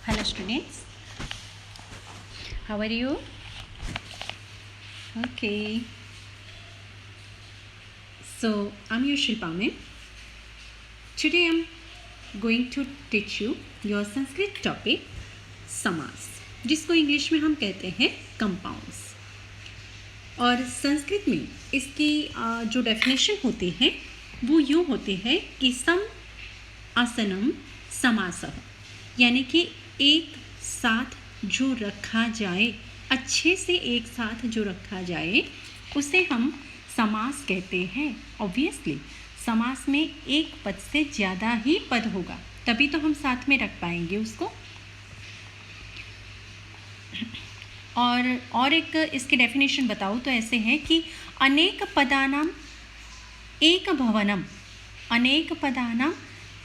Hello students, how are you? Okay, so I'm your Shilpa ma'am. Today I'm going to teach you your Sanskrit topic समास, जिसको English में हम कहते हैं compounds. और संस्कृत में इसकी जो डेफिनेशन होती है वो यूँ होती है कि सम आसनम समासः, यानी कि एक साथ जो रखा जाए, अच्छे से एक साथ जो रखा जाए उसे हम समास कहते हैं। ऑब्वियसली समास में एक पद से ज़्यादा ही पद होगा, तभी तो हम साथ में रख पाएंगे उसको। और एक इसकी डेफिनेशन बताऊँ तो ऐसे है कि अनेक पदानाम एक भवनम, अनेक पदानाम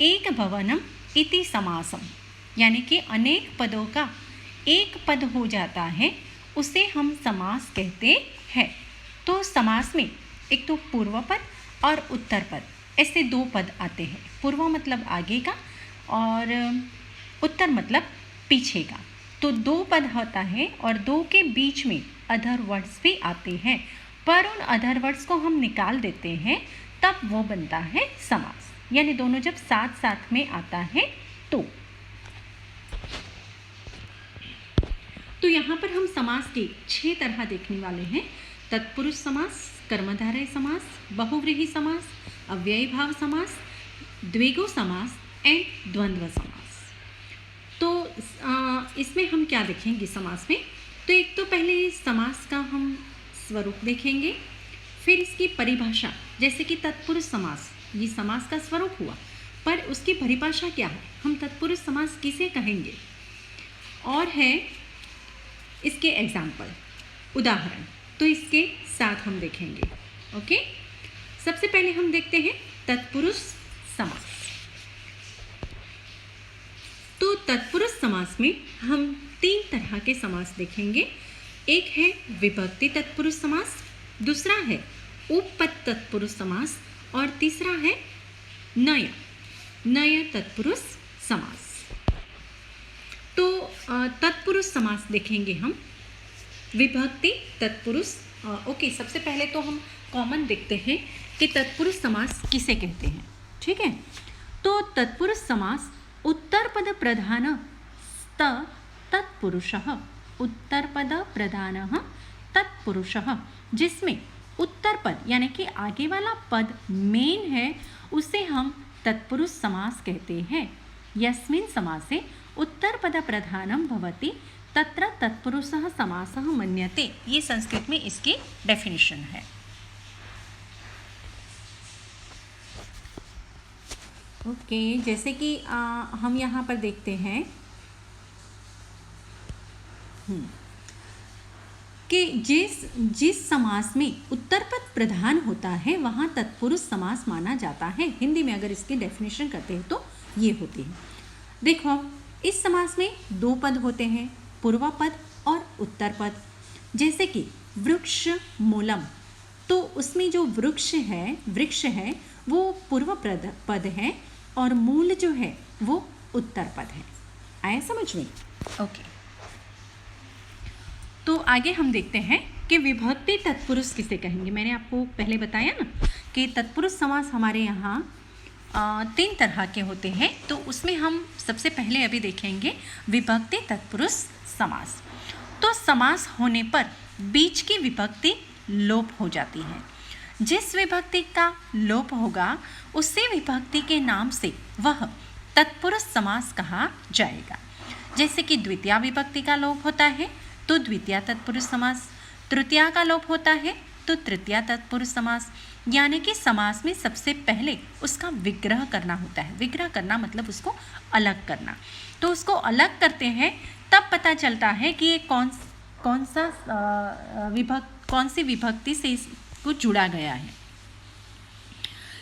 एक भवनम इति समासम, यानी कि अनेक पदों का एक पद हो जाता है, उसे हम समास कहते हैं। तो समास में एक तो पूर्व पद और उत्तर पद, ऐसे दो पद आते हैं। पूर्व मतलब आगे का और उत्तर मतलब पीछे का। तो दो पद होता है और दो के बीच में अदर वर्ड्स भी आते हैं, पर उन अदर वर्ड्स को हम निकाल देते हैं, तब वो बनता है समास। यानी दोनों जब साथ साथ में आता है तो यहाँ पर हम समास के 6 तरह देखने वाले हैं। तत्पुरुष समास, कर्मधारय समास, बहुव्रीहि समास, अव्ययी भाव समास, द्विगु समास एंड द्वंद्व समास। तो इसमें हम क्या देखेंगे समास में? तो एक तो पहले समास का हम स्वरूप देखेंगे, फिर इसकी परिभाषा, जैसे कि तत्पुरुष समास, ये समास का स्वरूप हुआ, पर उसकी परिभाषा क्या है, हम तत्पुरुष समास किसे कहेंगे, और है इसके एग्जाम्पल, उदाहरण, तो इसके साथ हम देखेंगे। ओके, सबसे पहले हम देखते हैं तत्पुरुष समास। तो तत्पुरुष समास में हम 3 तरह के समास देखेंगे। एक है विभक्ति तत्पुरुष समास, दूसरा है उपपद तत्पुरुष समास और तीसरा है नय तत्पुरुष समास। तो तत्पुरुष समास देखेंगे हम, विभक्ति तत्पुरुष। ओके, सबसे पहले तो हम कॉमन देखते हैं कि तत्पुरुष समास किसे कहते हैं। ठीक है, तो तत्पुरुष समास उत्तरपद प्रधान तत्पुरुषः, उत्तरपद प्रधान तत्पुरुषः, जिसमें उत्तर पद यानी कि आगे वाला पद मेन है, उसे हम तत्पुरुष समास कहते हैं। यस्मिन् समासे उत्तरपद प्रधानम भवति तत्र तत्पुरुषः समासः मन्यते, ये संस्कृत में इसकी डेफिनेशन है। ओके, जैसे कि हम यहाँ पर देखते हैं कि जिस समास में उत्तरपद प्रधान होता है वहाँ तत्पुरुष समास माना जाता है। हिंदी में अगर इसकी डेफिनेशन करते हैं तो ये होती है। देखो, इस समास में 2 पद होते हैं, पूर्व पद और उत्तर पद। जैसे कि वृक्ष मूलम, तो उसमें जो वृक्ष है वो पूर्व पद है और मूल जो है वो उत्तर पद है। आया समझ में? ओके, तो आगे हम देखते हैं कि विभक्ति तत्पुरुष किसे कहेंगे। मैंने आपको पहले बताया ना कि तत्पुरुष समास हमारे यहाँ 3 तरह के होते हैं। तो उसमें हम सबसे पहले अभी देखेंगे विभक्ति तत्पुरुष समास। तो समास होने पर बीच की विभक्ति लोप हो जाती है। जिस विभक्ति का लोप होगा उसी विभक्ति के नाम से वह तत्पुरुष समास कहा जाएगा। जैसे कि द्वितीया विभक्ति का लोप होता है तो द्वितीया तत्पुरुष समास, तृतीया का लोप होता है तो तृतीया तत्पुरुष समास। यानी कि समास में सबसे पहले उसका विग्रह करना होता है। विग्रह करना मतलब उसको अलग करना। तो उसको अलग करते हैं तब पता चलता है कि ये कौन सी विभक्ति से इसको जुड़ा गया है।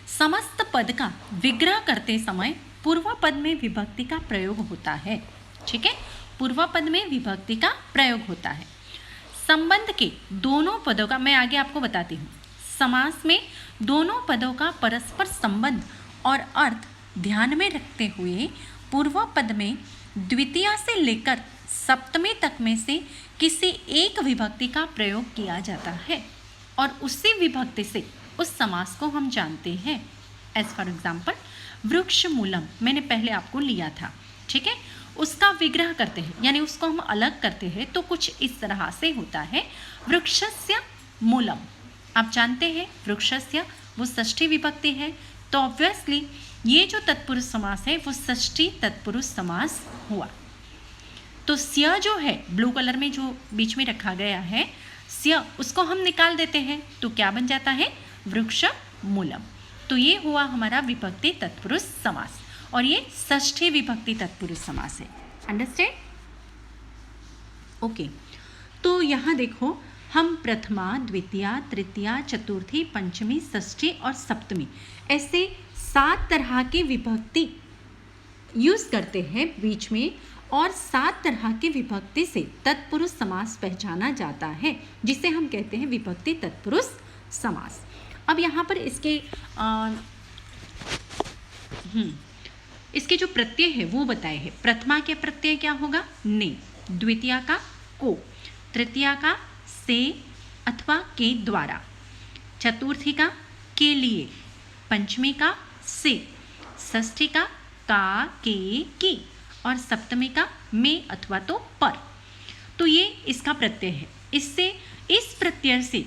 समस्त पद का विग्रह करते समय पूर्व पद में विभक्ति का प्रयोग होता है। ठीक है, पूर्व पद में विभक्ति का प्रयोग होता है। संबंध के दोनों पदों का मैं आगे आपको बताती हूँ। समास में दोनों पदों का परस्पर संबंध और अर्थ ध्यान में रखते हुए पूर्व पद में द्वितीया से लेकर सप्तमी तक में से किसी एक विभक्ति का प्रयोग किया जाता है और उसी विभक्ति से उस समास को हम जानते हैं। एज फॉर एग्जाम्पल वृक्ष मूलम मैंने पहले आपको लिया था, ठीक है। उसका विग्रह करते हैं यानी उसको हम अलग करते हैं तो कुछ इस तरह से होता है, वृक्षस्य मूलम। आप जानते हैं वृक्षस्य वो षष्ठी विभक्ति है, तो ऑब्वियसली ये जो तत्पुरुष समास है वो षष्ठी तत्पुरुष समास हुआ। तो स्य जो है ब्लू कलर में जो बीच में रखा गया है स्य, उसको हम निकाल देते हैं तो क्या बन जाता है, वृक्ष मूलम। तो ये हुआ हमारा विभक्ति तत्पुरुष समास और ये षष्ठी विभक्ति तत्पुरुष समास है। अंडरस्टैंड? ओके, तो यहाँ देखो हम प्रथमा, द्वितीया, तृतीया, चतुर्थी, पंचमी, षष्ठी और सप्तमी ऐसे 7 तरह की विभक्ति यूज़ करते हैं बीच में और 7 तरह की विभक्ति से तत्पुरुष समास पहचाना जाता है जिसे हम कहते हैं विभक्ति तत्पुरुष समास। अब यहाँ पर इसके जो प्रत्यय है वो बताए हैं। प्रथमा के प्रत्यय क्या होगा, ने, द्वितीया का को, तृतीया का से अथवा के द्वारा, चतुर्थी का के लिए, पंचमी का से, षष्ठी का के की और सप्तमी का में अथवा तो पर। तो ये इसका प्रत्यय है। इससे इस प्रत्यय से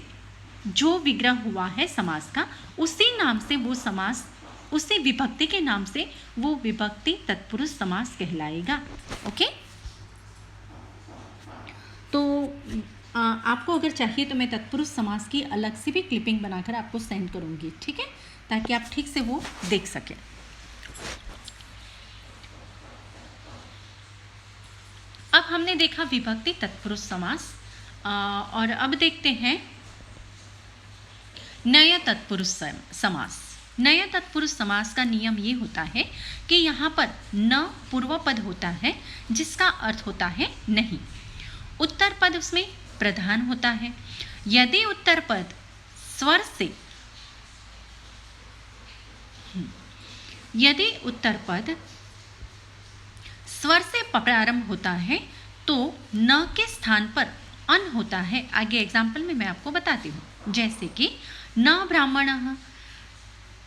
जो विग्रह हुआ है समास का उसी नाम से वो समास, उसी विभक्ति के नाम से वो विभक्ति तत्पुरुष समास कहलाएगा। ओके, तो आपको अगर चाहिए तो मैं तत्पुरुष समास की अलग से भी क्लिपिंग बनाकर आपको सेंड करूंगी, ठीक है, ताकि आप ठीक से वो देख सकें। अब हमने देखा विभक्ति तत्पुरुष समास और अब देखते हैं नया तत्पुरुष समास। नया तत्पुरुष समास का नियम ये होता है कि यहाँ पर न पूर्व पद होता है जिसका अर्थ होता है नहीं, उत्तर पद उसमें प्रधान होता है। यदि उत्तर पद स्वर से प्रारंभ होता है तो न के स्थान पर अन होता है। आगे एग्जाम्पल में मैं आपको बताती हूँ, जैसे कि न ब्राह्मणः,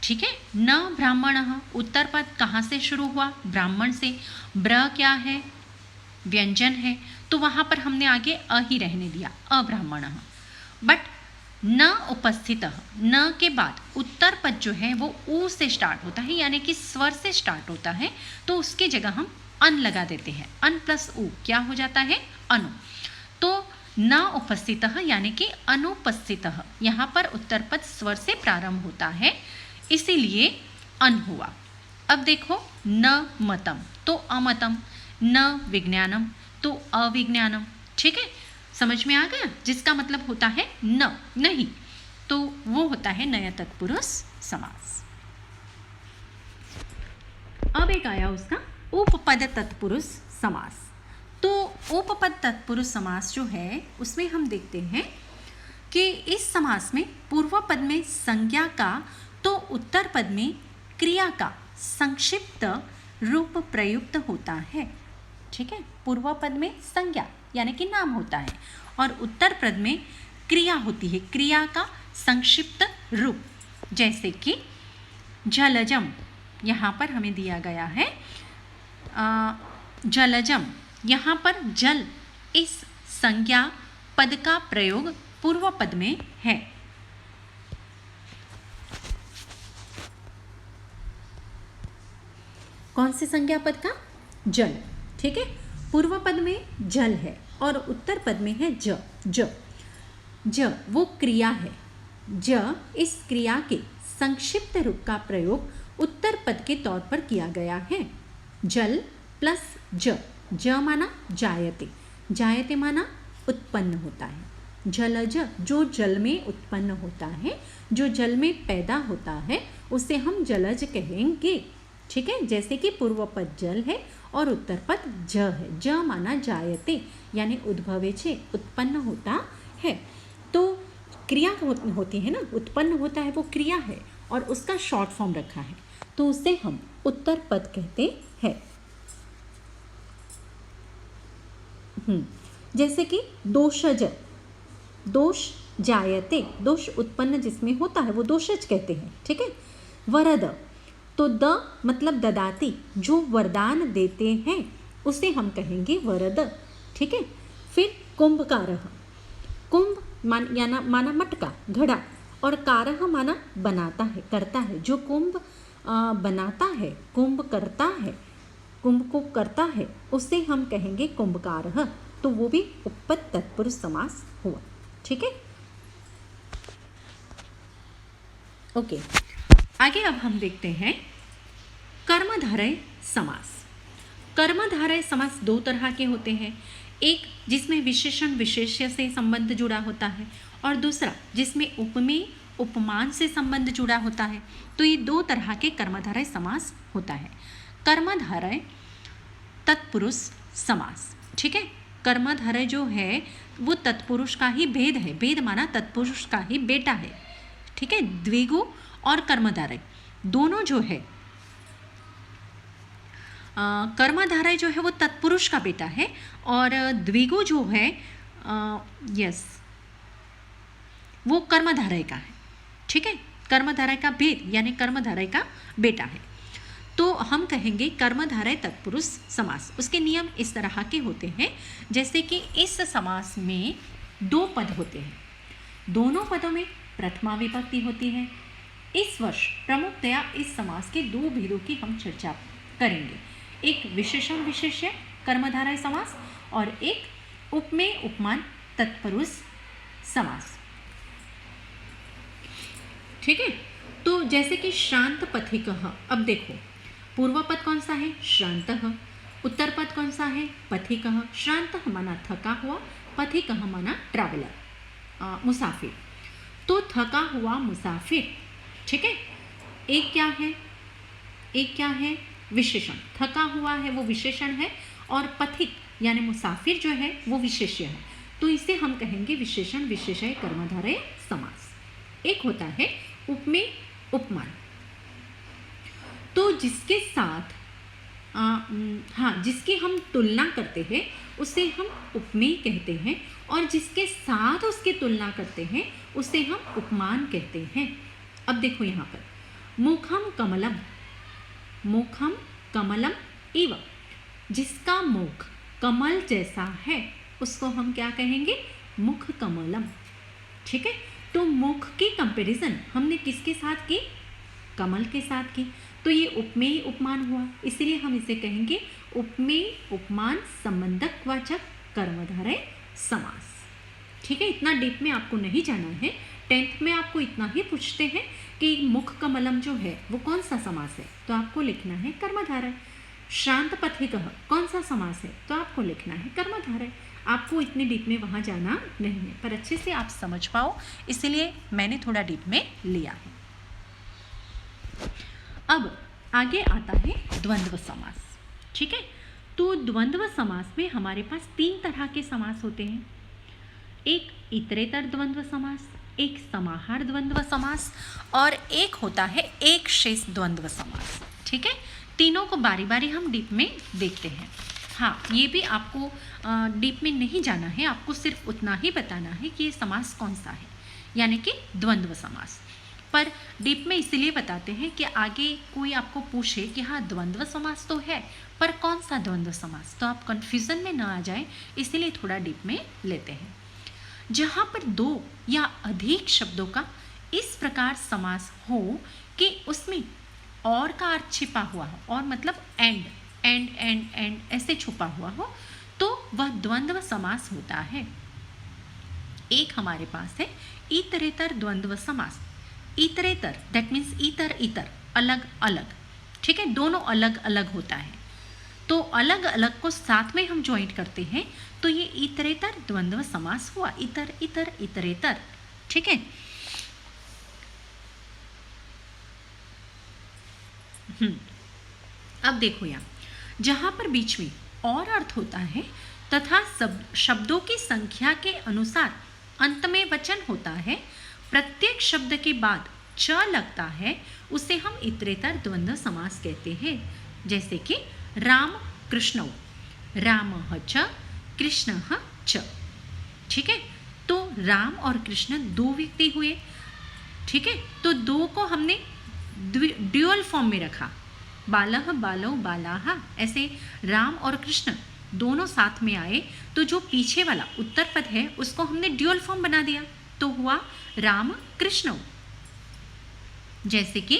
ठीक है, न ब्राह्मणः उत्तर पद कहाँ से शुरू हुआ, ब्राह्मण से। ब्र क्या है, व्यंजन है, तो वहाँ पर हमने आगे अ ही रहने दिया, अब्राह्मणः। बट न उपस्थितः, न के बाद उत्तर पद जो है वो ऊ से स्टार्ट होता है यानी कि स्वर से स्टार्ट होता है, तो उसकी जगह हम अन लगा देते हैं। अन प्लस ऊ क्या हो जाता है, अनु। तो न उपस्थितः यानी कि अनुपस्थितः, यहाँ पर उत्तर पद स्वर से प्रारंभ होता है इसीलिए अन हुआ। अब देखो न मतम तो अमतम, न विज्ञानम तो अविज्ञानम, ठीक है, समझ में आ गया, जिसका मतलब होता है न, नहीं, तो वो होता है नया तत्पुरुष समास। अब एक आया उसका उपपद तत्पुरुष समास। तो उपपद तत्पुरुष समास जो है उसमें हम देखते हैं कि इस समास में पूर्व पद में संज्ञा का तो उत्तर पद में क्रिया का संक्षिप्त रूप प्रयुक्त होता है, ठीक है। पूर्व पद में संज्ञा यानी कि नाम होता है और उत्तर पद में क्रिया होती है, क्रिया का संक्षिप्त रूप। जैसे कि जलजम, यहाँ पर हमें दिया गया है जलजम, यहाँ पर जल इस संज्ञा पद का प्रयोग पूर्व पद में है। कौन से संज्ञा पद का, जल, ठीक है। पूर्व पद में जल है और उत्तर पद में है ज। ज वो क्रिया है। ज इस क्रिया के संक्षिप्त रूप का प्रयोग उत्तर पद के तौर पर किया गया है। जल प्लस ज, ज माना जायते, जायते माना उत्पन्न होता है। जलज जो जल में उत्पन्न होता है, जो जल में पैदा होता है उसे हम जलज कहेंगे, ठीक है। जैसे कि पूर्व पद जल है और उत्तर पद ज है। ज माना जायते यानी उद्भवे छे, उत्पन्न होता है। तो क्रिया होती है ना, उत्पन्न होता है वो क्रिया है और उसका शॉर्ट फॉर्म रखा है तो उसे हम उत्तर पद कहते हैं। जैसे कि दोषज, दोष जायते, दोष उत्पन्न जिसमें होता है वो दोषज कहते हैं, ठीक है। वरद, तो द मतलब ददाती, जो वरदान देते हैं उसे हम कहेंगे वरद, ठीक है। फिर कुंभकारः, कुंभ माना मटका, घड़ा, और कारः माना बनाता है, करता है। जो कुंभ बनाता है, कुंभ करता है, कुंभ को करता है, उसे हम कहेंगे कुंभकारः। तो वो भी उपपद तत्पुरुष समास हुआ, ठीक है। ओके, आगे अब हम देखते हैं कर्मधारय समास। कर्मधारय समास दो तरह के होते हैं, एक जिसमें विशेषण विशेष्य से संबंध जुड़ा होता है और दूसरा जिसमें उपमेय उपमान से संबंध जुड़ा होता है। तो ये दो तरह के कर्मधारय समास होता है। कर्मधारय तत्पुरुष समास, ठीक है। कर्मधारय जो है वो तत्पुरुष का ही भेद है, भेद माना तत्पुरुष का ही बेटा है, ठीक है। द्विगु और कर्मधारय दोनों जो है, कर्मधारय जो है वो तत्पुरुष का बेटा है और द्विगु जो है वो कर्मधारय का है, ठीक है। कर्मधारय का भेद यानी कर्मधारय का बेटा है। तो हम कहेंगे कर्मधारय तत्पुरुष समास। उसके नियम इस तरह के होते हैं, जैसे कि इस समास में दो पद होते हैं, दोनों पदों में प्रथमा विभक्ति होती है। इस वर्ष प्रमुखतया इस समास के दो भेदों की हम चर्चा करेंगे, एक विशेषण विशेष्य कर्मधारय समास और एक उपमेय उपमान तत्पुरुष समास, ठीक है। तो जैसे कि श्रांत पथिकः, अब देखो पूर्व पद कौन सा है, श्रांतः, उत्तर पद कौन सा है, पथिकः। श्रांतः माना थका हुआ, पथिकः माना ट्रैवलर, मुसाफिर। तो थका हुआ मुसाफिर, ठीक है। एक क्या है विशेषण, थका हुआ है वो विशेषण है और पथिक यानी मुसाफिर जो है वो विशेष्य है। तो इसे हम कहेंगे विशेषण विशेष्य कर्मधारय समास। एक होता है उपमेय उपमान, तो जिसके साथ जिसकी हम तुलना करते हैं उसे हम उपमेय कहते हैं और जिसके साथ उसकी तुलना करते हैं उसे हम उपमान कहते हैं। अब देखो यहाँ पर मुखम कमलम, मुखम कमलम इव, जिसका मुख कमल जैसा है उसको हम क्या कहेंगे, मुख कमलम, ठीक है। तो मुख की कंपैरिजन हमने किसके साथ की, कमल के साथ की। तो ये उपमेय उपमान हुआ, इसलिए हम इसे कहेंगे उपमेय उपमान संबंधक वाचक कर्मधारय समास, ठीक है। इतना डीप में आपको नहीं जाना है। 10th में आपको इतना ही पूछते हैं कि मुख कमलम जो है वो कौन सा समास है, तो आपको लिखना है कर्मधारय। श्रांत पथिकः कौन सा समास है, तो आपको लिखना है कर्मधारय। आपको इतने डीप में वहाँ जाना नहीं है, पर अच्छे से आप समझ पाओ इसलिए मैंने थोड़ा डीप में लिया है। अब आगे आता है द्वंद्व समास, ठीक है। तो द्वंद्व समास में हमारे पास 3 तरह के समास होते हैं, एक इतरेतर द्वंद्व समास, एक समाहार द्वंद्व समास और एक होता है एक शेष द्वंद्व समास, ठीक है। तीनों को बारी बारी हम डीप में देखते हैं। हाँ, ये भी आपको डीप में नहीं जाना है, आपको सिर्फ उतना ही बताना है कि ये समास कौन सा है, यानी कि द्वंद्व समास। पर डीप में इसलिए बताते हैं कि आगे कोई आपको पूछे कि हाँ द्वंद्व समास तो है पर कौन सा द्वंद्व समास, तो आप कन्फ्यूज़न में ना आ जाए, इसीलिए थोड़ा डीप में लेते हैं। जहाँ पर 2 या अधिक शब्दों का इस प्रकार समास हो कि उसमें और का अर्थ छिपा हुआ हो, और मतलब एंड एंड एंड एंड ऐसे छुपा हुआ हो, तो वह द्वंद्व समास होता है। एक हमारे पास है इतरेतर द्वंद्व समास। इतरेतर दैट मीन्स इतर इतर, अलग अलग, ठीक है, दोनों अलग अलग होता है। तो अलग अलग को साथ में हम ज्वाइंट करते हैं तो ये इतरेतर द्वंद्व समास हुआ, इतर इतर इतरेतर, ठीक है। अब देखो यहाँ जहाँ पर बीच में और अर्थ होता है तथा शब्दों की संख्या के अनुसार अंत में वचन होता है, प्रत्येक शब्द के बाद च लगता है, उसे हम इतरेतर द्वंद्व समास कहते हैं। जैसे कि राम कृष्णौ, रामः च कृष्ण च। ठीक है, तो राम और कृष्ण दो व्यक्ति हुए। ठीक है, तो दो को हमने ड्यूअल फॉर्म में रखा, बालह बालौ बालाहा, ऐसे राम और कृष्ण दोनों साथ में आए, तो जो पीछे वाला उत्तर पद है उसको हमने ड्यूअल फॉर्म बना दिया, तो हुआ राम कृष्ण। जैसे कि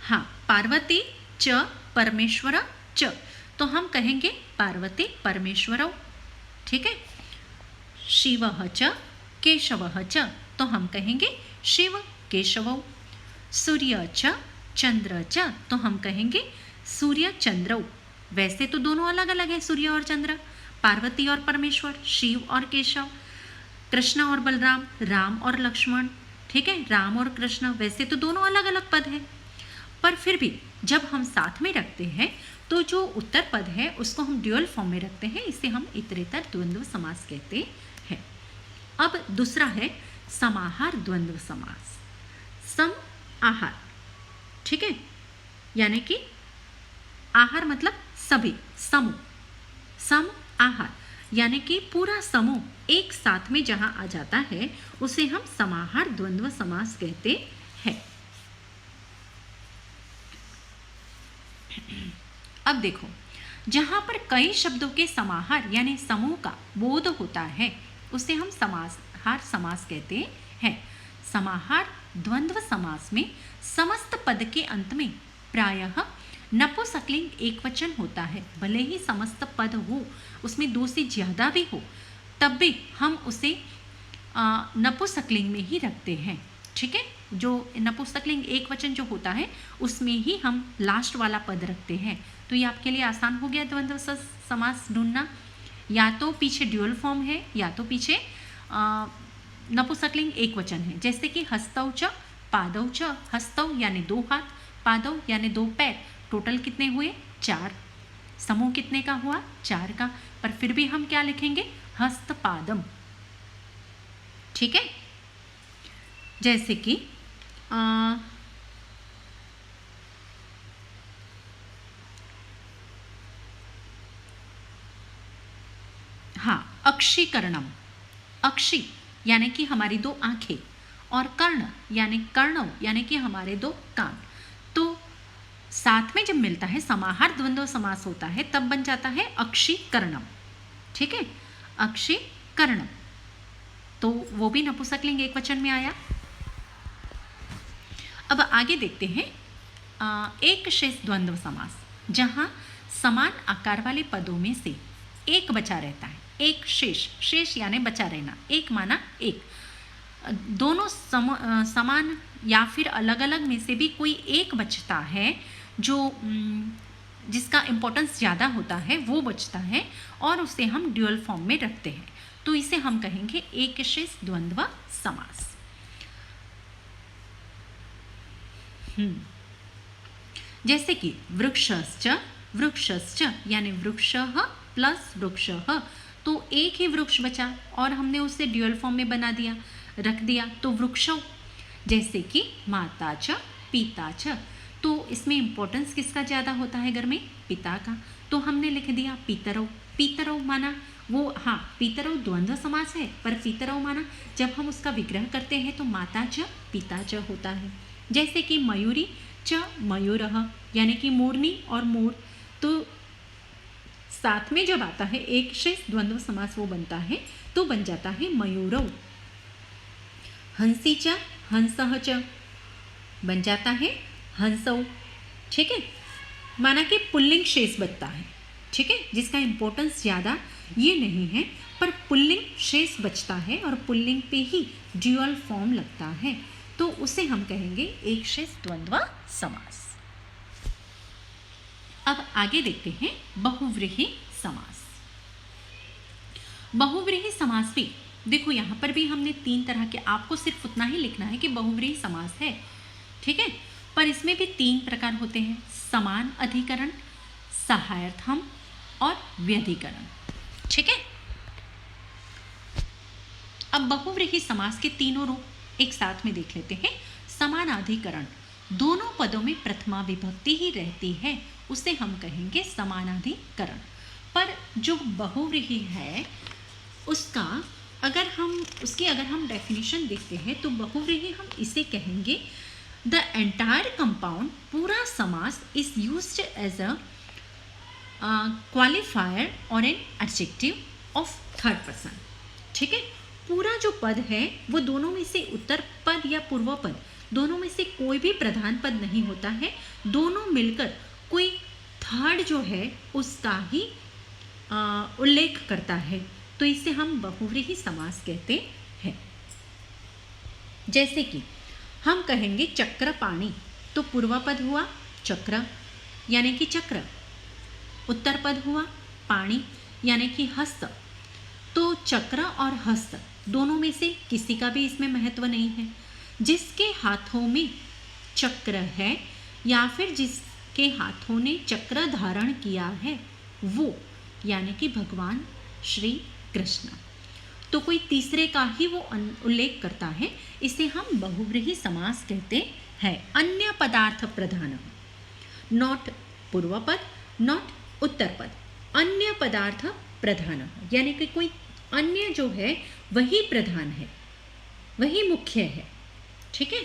हाँ, पार्वती च परमेश्वर च, तो हम कहेंगे पार्वती परमेश्वरौ। ठीक है, शिव च केशव च, तो हम कहेंगे शिव केशवौ। सूर्य च चंद्र च, तो हम कहेंगे सूर्य चंद्रौ। वैसे तो दोनों अलग अलग है, सूर्य और चंद्र, पार्वती और परमेश्वर, शिव और केशव, कृष्ण और बलराम, राम और लक्ष्मण। ठीक है, राम और कृष्ण, वैसे तो दोनों अलग अलग पद है, पर फिर भी जब हम साथ में रखते हैं तो जो उत्तर पद है उसको हम ड्यूअल फॉर्म में रखते हैं, इसे हम इतरेतर द्वंद्व समास कहते हैं। अब दूसरा है समाहार द्वंद्व समास। सम आहार, ठीक है, यानी कि आहार मतलब सभी, समूह, सम आहार यानी कि पूरा समूह एक साथ में जहां आ जाता है उसे हम समाहार द्वंद्व समास कहते हैं। अब देखो, जहां पर कई शब्दों के समाहार यानी समूह का बोध होता है उसे हम समाहार समास कहते हैं। समाहार द्वंद्व समास में समस्त पद के अंत में प्रायः नपुंसकलिंग एकवचन होता है। भले ही समस्त पद हो, उसमें दो से ज़्यादा भी हो, तब भी हम उसे नपुंसकलिंग में ही रखते हैं। ठीक है, जो नपुंसकलिंग एकवचन जो होता है उसमें ही हम लास्ट वाला पद रखते हैं। तो ये आपके लिए आसान हो गया द्वंद्व समास ढूंढना। या तो पीछे ड्यूअल फॉर्म है या तो पीछे नपुंसकलिंग एकवचन है। जैसे कि हस्तौ च पादौ च, हस्तौ यानी दो हाथ, पादौ यानी दो पैर, टोटल कितने हुए? 4। समूह कितने का हुआ? 4 का। पर फिर भी हम क्या लिखेंगे? हस्तपादम। ठीक है, जैसे कि हाँ, अक्षीकरणम, अक्षी यानी कि हमारी दो आंखें, और कर्ण यानी कर्णव यानी कि हमारे दो कान। तो साथ में जब मिलता है समाहार द्वंद्व समास होता है तब बन जाता है अक्षीकरणम। ठीक है, अक्षीकरणम, तो वो भी नपुंसकलिंग एकवचन में आया। अब आगे देखते हैं एक शेष द्वंद्व समास, जहां समान आकार वाले पदों में से एक बचा रहता है। एक शेष, शेष यानी बचा रहना, एक माना एक, दोनों समान या फिर अलग अलग में से भी कोई एक बचता है जो जिसका इम्पोर्टेंस ज़्यादा होता है वो बचता है और उसे हम ड्यूअल फॉर्म में रखते हैं, तो इसे हम कहेंगे एक शेष द्वंद्व समास। जैसे कि वृक्षश्च, वृक्षश्च यानी वृक्षः प्लस वृक्षः, तो एक ही वृक्ष बचा और हमने उसे ड्यूअल फॉर्म में बना दिया, रख दिया, तो वृक्षौ। जैसे कि माता च पिता च, तो इसमें इंपॉर्टेंस किसका ज़्यादा होता है घर में? पिता का, तो हमने लिख दिया पितरौ। पितरौ माना वो, हाँ, पितरौ द्वंद्व समास है, पर पितरौ माना जब हम उसका विग्रह करते हैं तो माता च पिता च होता है। जैसे कि मयूरी च मयूरः यानी कि मोरनी और मोर, तो साथ में जब आता है एक शेष द्वंद्व समास वो बनता है तो बन जाता है मयूरौ। हंसी च हंसः च बन जाता है हंसौ। ठीक है, माना कि पुल्लिंग शेष बचता है। ठीक है, जिसका इंपॉर्टेंस ज़्यादा ये नहीं है, पर पुल्लिंग शेष बचता है और पुल्लिंग पे ही ड्यूअल फॉर्म लगता है, तो उसे हम कहेंगे एक शेष द्वंद्व समास। अब आगे देखते हैं बहुव्रीहि समास। बहुव्रीहि समास भी देखो, यहाँ पर भी हमने 3 तरह के, आपको सिर्फ उतना ही लिखना है कि बहुव्रीहि समास है। ठीक है, पर इसमें भी 3 प्रकार होते हैं, समान अधिकरण, सहायर्थम और व्यधिकरण। ठीक है, अब बहुव्रीहि समास के तीनों रूप एक साथ में देख लेते हैं। समानाधिकरण, दोनों पदों में प्रथमा विभक्ति ही रहती है, उसे हम कहेंगे समानाधिकरण। पर जो बहुव्रीहि है उसका अगर हम डेफिनेशन देखते हैं तो बहुव्रीहि हम इसे कहेंगे द एंटायर कंपाउंड, पूरा समास is used as a qualifier और an adjective of third person. ठीक है, पूरा जो पद है वो दोनों में से उत्तर पद या पूर्व पद दोनों में से कोई भी प्रधान पद नहीं होता है, दोनों मिलकर कोई थर्ड जो है उसका ही उल्लेख करता है, तो इसे हम बहुव्रीहि समास कहते हैं। जैसे कि हम कहेंगे चक्र पाणी, तो पूर्व पद हुआ चक्र यानी कि चक्र, उत्तर पद हुआ पाणी यानी कि हस्त। तो चक्र और हस्त दोनों में से किसी का भी इसमें महत्व नहीं है। जिसके हाथों में चक्र है या फिर जिसके हाथों ने चक्र धारण किया है वो यानी कि भगवान श्री कृष्ण, तो कोई तीसरे का ही वो उल्लेख करता है, इसे हम बहुव्रीहि समास कहते हैं। अन्य पदार्थ प्रधान, नॉट पूर्व पद नॉट उत्तर पद, अन्य पदार्थ प्रधान यानी कि कोई अन्य जो है वही प्रधान है, वही मुख्य है। ठीक है,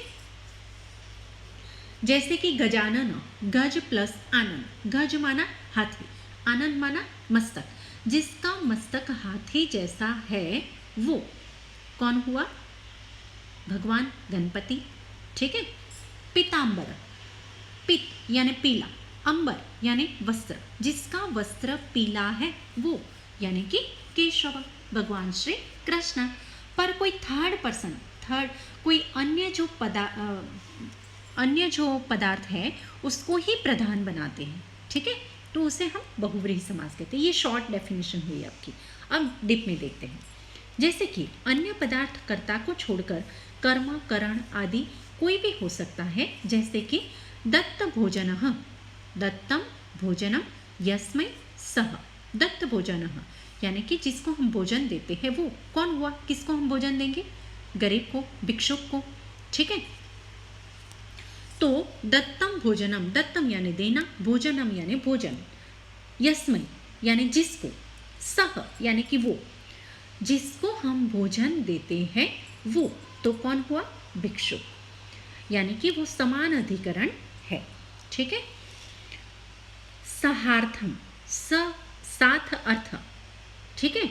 जैसे कि गजानन, गज प्लस आनंद, गज माना हाथी, आनंद माना मस्तक, जिसका मस्तक हाथी जैसा है वो कौन हुआ? भगवान गणपति। ठीक है, पीतांबर, पीत यानी पीला, अंबर यानी वस्त्र, जिसका वस्त्र पीला है वो यानी कि केशव, भगवान श्री कृष्ण। पर कोई थर्ड पर्सन, कोई अन्य जो पदार्थ है उसको ही प्रधान बनाते हैं। ठीक है, तो उसे हम बहुव्रीहि समास कहते हैं। ये शॉर्ट डेफिनेशन हुई आपकी। अब डीप में देखते हैं। जैसे कि अन्य पदार्थ कर्ता को छोड़कर कर्म करण आदि कोई भी हो सकता है, जैसे कि दत्त भोजनः, दत्तम भोजनम यस्मै सः, दत्त भोजनः यानी कि जिसको हम भोजन देते हैं वो कौन हुआ? किसको हम भोजन देंगे? गरीब को, भिक्षुक को। ठीक है, तो दत्तम भोजनम, दत्तम यानी देना, भोजनम यानी भोजन, यस्मै यानी जिसको, सह यानी कि वो, जिसको हम भोजन देते हैं वो, तो कौन हुआ? भिक्षुक, यानी कि वो समान अधिकरण है। ठीक है, सहार्थम, साथ अर्थ। ठीक है,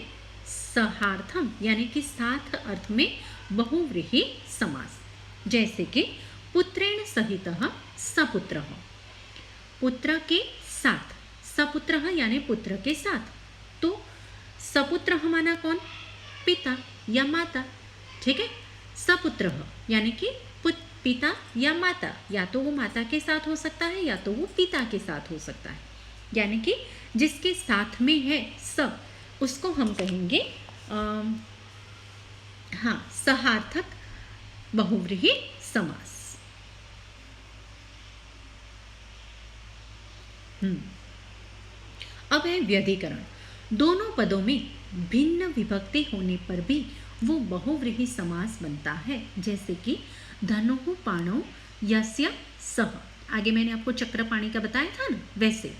सहार्थम यानी कि साथ अर्थ में बहुव्रीहि समास। जैसे कि पुत्रेण सहितः सपुत्रः, पुत्र के साथ, सपुत्रः यानी पुत्र के साथ, तो सपुत्रः माना कौन? पिता या माता। ठीक है, सपुत्रः यानी कि पिता या माता, या तो वो माता के साथ हो सकता है या तो वो पिता के साथ हो सकता है, यानी कि जिसके साथ में है सब, उसको हम कहेंगे सहार्थक बहुव्रीहि समास। अब है व्यधिकरण। दोनों पदों में भिन्न विभक्ति होने पर भी वो बहुव्रीहि समास बनता है। जैसे कि धनुः पाणौ यस्य सः, आगे मैंने आपको चक्रपाणी का बताया था ना, वैसे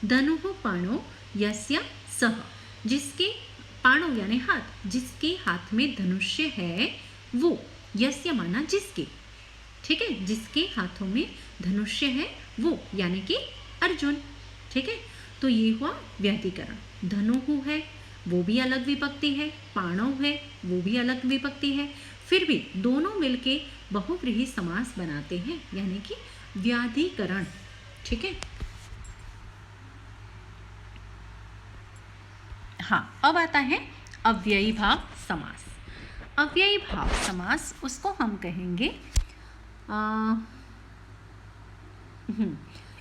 धनुः पाणौ यस्य सः, जिसके पाणौ यानी हाथ, जिसके हाथ में धनुष्य है वो, यस्य माना जिसके। ठीक है, जिसके हाथों में धनुष्य है वो यानी कि अर्जुन। ठीक है, तो ये हुआ व्यधिकरण। धनुः है वो भी अलग विभक्ति है, पाणौ है वो भी अलग विभक्ति है, फिर भी दोनों मिलके बहुव्रीहि समास बनाते हैं, यानी कि व्याधिकरण। ठीक है, हाँ, अब आता है अव्ययी भाव समास। अव्ययी भाव समास उसको हम कहेंगे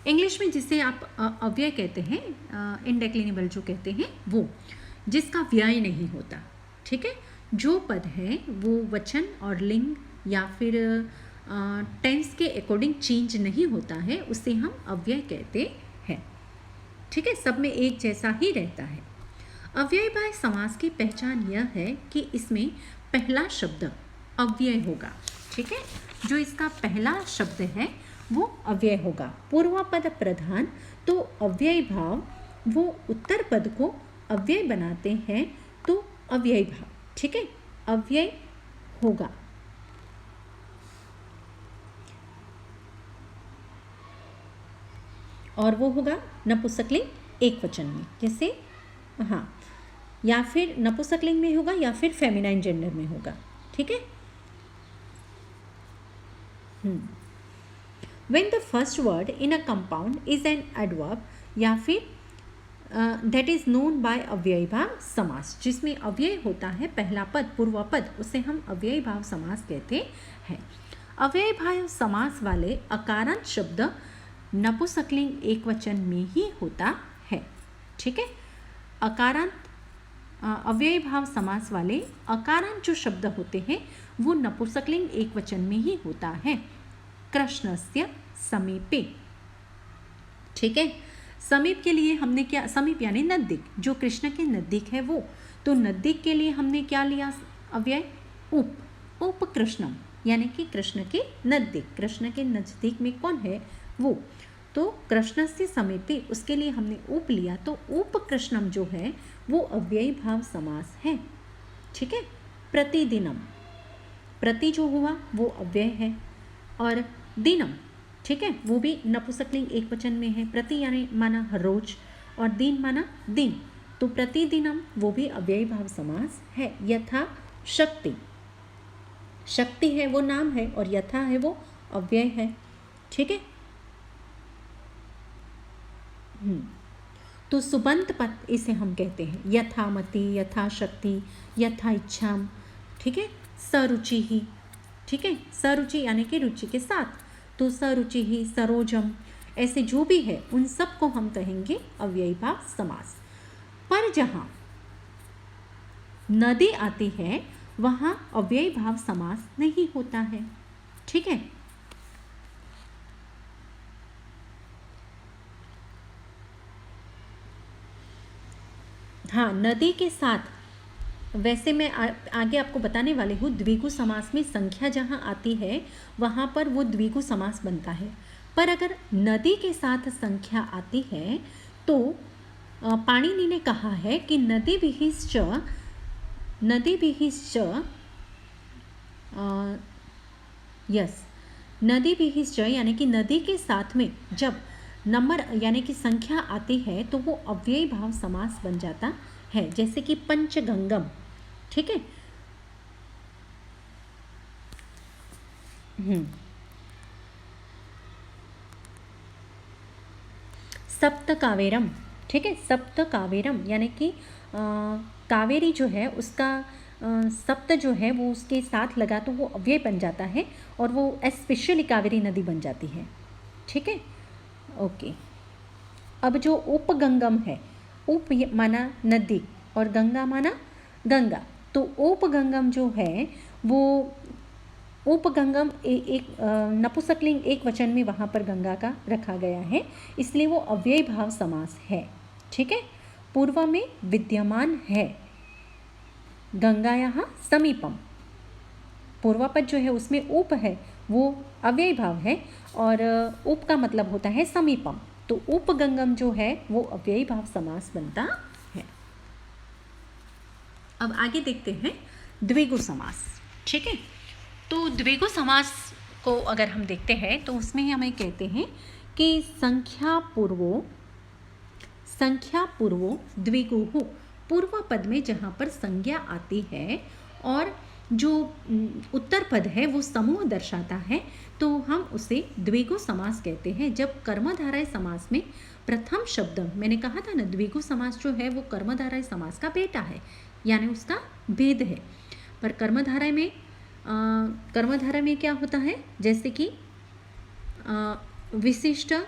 इंग्लिश में जिसे आप अव्यय कहते हैं, इनडेक्लिनेबल जो कहते हैं वो, जिसका व्यय नहीं होता। ठीक है, जो पद है वो वचन और लिंग या फिर टेंस के अकॉर्डिंग चेंज नहीं होता है, उसे हम अव्यय कहते हैं। ठीक है, सब में एक जैसा ही रहता है। अव्ययी भाव समास की पहचान यह है कि इसमें पहला शब्द अव्यय होगा। ठीक है, जो इसका पहला शब्द है वो अव्यय होगा। पूर्वपद प्रधान तो अव्यय भाव, वो उत्तर पद को अव्यय बनाते हैं तो अव्यय भाव, ठीक है, अव्यय होगा। और वो होगा नपुंसकलिंग एक वचन में, जैसे हाँ, या फिर नपुंसकलिंग में होगा या फिर फेमिनाइन जेंडर में होगा, ठीक है। When the first word in a compound is an adverb या फिर that is known by अव्ययी भाव समास, जिसमें अव्यय होता है पहला पद पूर्वपद, उसे हम अव्ययी भाव समास कहते हैं। अव्ययी भाव समास वाले अकारांत शब्द नपुंसकलिंग एक वचन में ही होता है, ठीक है। अकारांत अव्ययी भाव समास वाले अकारांत जो शब्द होते हैं वो नपुंसकलिंग एक वचन में ही होता है। कृष्णस्य समीपे, ठीक है। समीप के लिए हमने क्या, समीप यानी नजदीक, जो कृष्ण के नजदीक है वो, तो नजदीक के लिए हमने क्या लिया अव्यय, उप, उप कृष्णम, यानी कि कृष्ण के नजदीक, कृष्ण के नजदीक में कौन है वो, तो कृष्ण से समीपे, उसके लिए हमने उप लिया, तो उप कृष्णम जो है वो अव्ययी भाव समास है, ठीक है। प्रतिदिनम, प्रति जो हुआ वो अव्यय है, और दिनम, ठीक है, वो भी नपुंसकलिंग एक वचन में है। प्रति यानी माना रोज, और दिन माना दिन, तो प्रतिदिनम वो भी अव्ययी भाव समास है। यथा शक्ति, शक्ति है वो नाम है और यथा है वो अव्यय है, ठीक है। तो सुबंत पद इसे हम कहते हैं, यथामति, यथाशक्ति, यथा इच्छाम, ठीक है। सरुचि ही, ठीक है, सरुचि यानी कि रुचि के साथ, तो सरुचि ही, सरोजम, ऐसे जो भी है उन सब को हम कहेंगे अव्ययी भाव समास। पर जहाँ नदी आती है वहाँ अव्ययी भाव समास नहीं होता है, ठीक है। हाँ, नदी के साथ, वैसे मैं आगे आपको बताने वाली हूँ, द्विगु समास में संख्या जहाँ आती है वहाँ पर वो द्विगु समास बनता है। पर अगर नदी के साथ संख्या आती है तो पाणिनि ने कहा है कि नदी विहिश्च, नदी विहिश्च, यस, नदी विहिश्च यानी कि नदी के साथ में जब नंबर यानी कि संख्या आती है तो वो अव्ययी भाव समास बन जाता है, जैसे कि पंचगंगम, ठीक है। सप्त कावेरम, ठीक है, सप्त कावेरम यानी कि कावेरी जो है उसका सप्त जो है वो उसके साथ लगा तो वो अव्यय बन जाता है और वो स्पेशली कावेरी नदी बन जाती है, ठीक है। ओके, अब जो उपगंगम है, उप माना नदी और गंगा माना गंगा, तो उपगंगम जो है वो उपगंगम एक नपुंसकलिंग एक वचन में वहाँ पर गंगा का रखा गया है, इसलिए वो अव्ययी भाव समास है, ठीक है। पूर्व में विद्यमान है, गंगा यहाँ समीपम, पूर्वापद जो है उसमें उप है वो अव्ययी भाव है और उप का मतलब होता है समीपम, तो उपगंगम जो है वो अव्ययी भाव समास बनता है। अब आगे देखते हैं द्विगु समास, ठीक है। तो द्विगु समास को अगर हम देखते हैं तो उसमें हमें कहते हैं कि संख्या पूर्वो द्विगु, पूर्व पद में जहाँ पर संज्ञा आती है और जो उत्तर पद है वो समूह दर्शाता है तो हम उसे द्विगु समास कहते हैं। जब कर्मधारय समास में प्रथम शब्द, मैंने कहा था ना द्विगु समास जो है वो कर्मधारय समास का बेटा है, यानी उसका भेद है। पर कर्मधारय में क्या होता है, जैसे कि विशेषण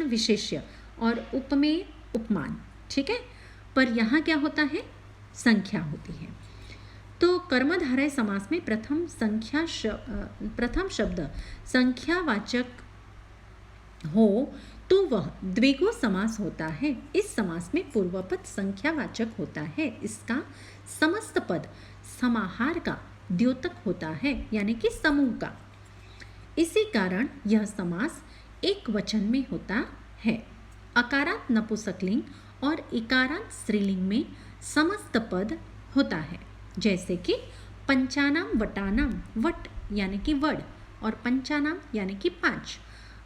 विशेष्य और उपमेय उपमान, ठीक है। पर यहाँ क्या होता है, संख्या होती है। तो कर्मधारय समास में प्रथम शब्द संख्यावाचक हो तो वह द्विगु समास होता है। इस समास में पूर्वपद संख्यावाचक होता है, इसका समस्त पद समाहार का द्योतक होता है, यानी कि समूह का। इसी कारण यह समास एक वचन में होता है। अकारांत नपुंसकलिंग और इकारांत स्त्रीलिंग में समस्त पद होता है, जैसे कि पंचानाम वटानाम, वट यानी कि वड, और पंचानाम यानी कि पांच।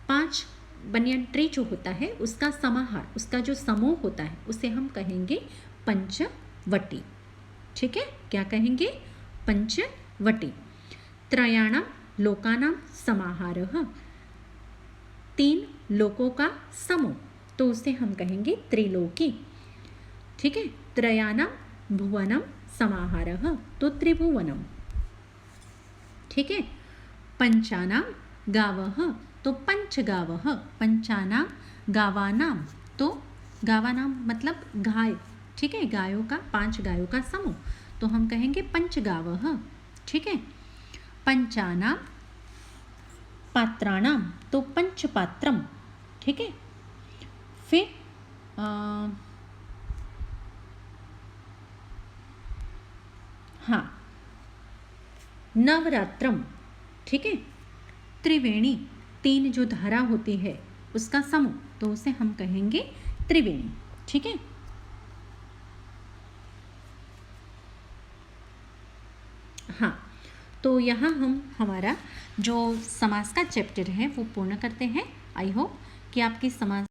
पांच बनियन ट्री जो होता है उसका समाहार, उसका जो समूह होता है उसे हम कहेंगे पंचवटी। ठीक है, क्या कहेंगे? पंचवटी। त्रयाणाम लोकानाम समाहारः, तीन लोकों का समूह, तो उसे हम कहेंगे त्रिलोकी। ठीक है, त्रयाणाम भुवनम समाहारः, तो त्रिभुवनम। ठीक है, पंचानाम गावः, तो पंचगावः, पंचानाम गावानाम, तो गावानाम मतलब गाय। ठीक है, गायों का, 5 गायों का समूह, तो हम कहेंगे पंचगावः। ठीक है, पंचानाम पात्राणाम, तो पंचपात्रम। ठीक है, फिर हाँ, नवरात्रम। ठीक है, त्रिवेणी, 3 जो धारा होती है उसका समूह, तो उसे हम कहेंगे त्रिवेणी। ठीक है, हाँ, तो यहाँ हम हमारा जो समास का चैप्टर है वो पूर्ण करते हैं। आई होप कि आपकी समास